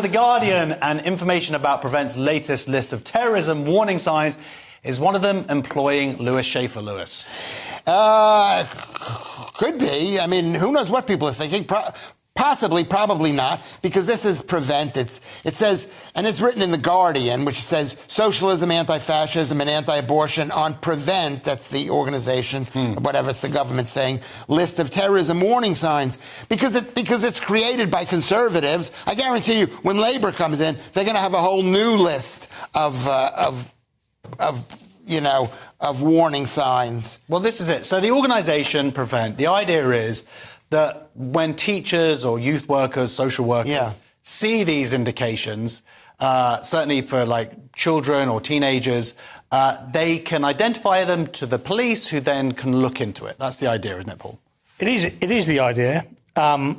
with The Guardian, and information about Prevent's latest list of terrorism warning signs. Is one of them employing Lewis Schaefer, Lewis? Could be. I mean, who knows what people are thinking. Possibly, probably not, because this is Prevent. It says, and it's written in The Guardian, which says Socialism, anti-fascism, and anti-abortion on Prevent, that's the organization, whatever, it's the government thing, list of terrorism warning signs. Because it's created by conservatives. I guarantee you, when Labour comes in, they're going to have a whole new list of warning signs. Well, this is it. So the organisation Prevent, the idea is that when teachers or youth workers, social workers see these indications, certainly for like children or teenagers, they can identify them to the police, who then can look into it. That's the idea, isn't it, Paul? It is the idea. I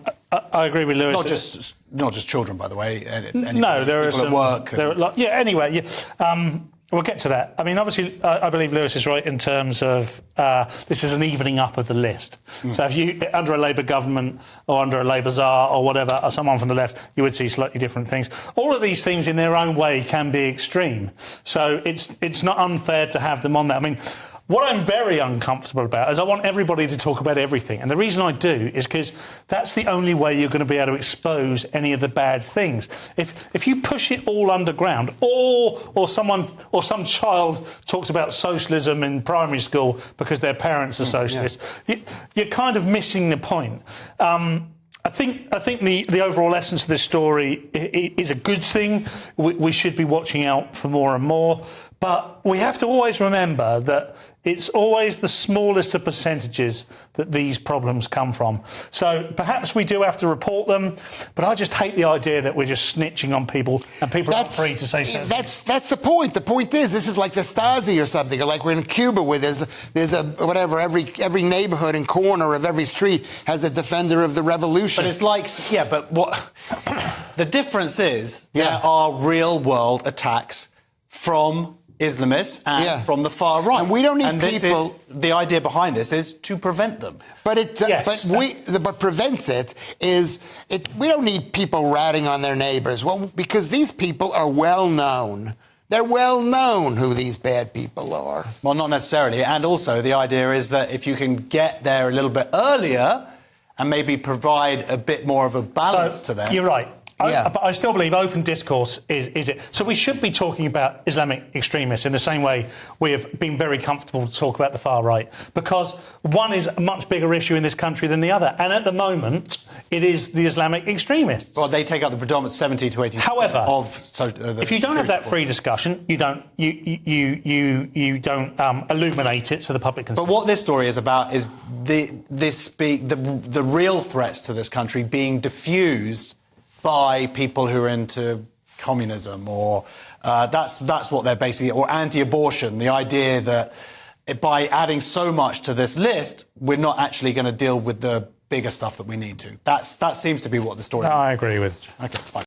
agree with Lewis. Not just children, by the way. No, there are some work. Anyway. We'll get to that. I mean, obviously, I believe Lewis is right in terms of this is an evening up of the list. So if you, under a Labour government or under a Labour czar or whatever, or someone from the left, you would see slightly different things. All of these things in their own way can be extreme. So it's not unfair to have them on there. I mean, what I'm very uncomfortable about is I want everybody to talk about everything. And the reason I do is because that's the only way you're going to be able to expose any of the bad things. If you push it all underground, or some child talks about socialism in primary school because their parents are socialists, you're kind of missing the point. I think the overall essence of this story is a good thing. We should be watching out for more and more. But we have to always remember that it's always the smallest of percentages that these problems come from. So perhaps we do have to report them, but I just hate the idea that we're just snitching on people and people are free to say so. That's the point. The point is, this is like the Stasi or something, or like we're in Cuba where there's a whatever, every neighborhood and corner of every street has a defender of the revolution. But it's like, but what the difference is, there are real world attacks from Islamists and from the far right. And we don't need people. The idea behind this is to prevent them. But what prevents it is we don't need people ratting on their neighbors. Well, because these people are well known. They're well known who these bad people are. Well, not necessarily. And also the idea is that if you can get there a little bit earlier and maybe provide a bit more of a balance to them. You're right. But I still believe open discourse is it. So we should be talking about Islamic extremists in the same way we have been very comfortable to talk about the far right, because one is a much bigger issue in this country than the other. And at the moment, it is the Islamic extremists. Well, they take up the predominant 70 to 80% of if you don't have that free discussion, you don't illuminate it so the public can see. But what this story is about is the real threats to this country being diffused by people who are into communism, or that's what they're basically, or anti-abortion. The idea that by adding so much to this list, we're not actually going to deal with the bigger stuff that we need to. That seems to be what the story is. I agree with. Okay, fine.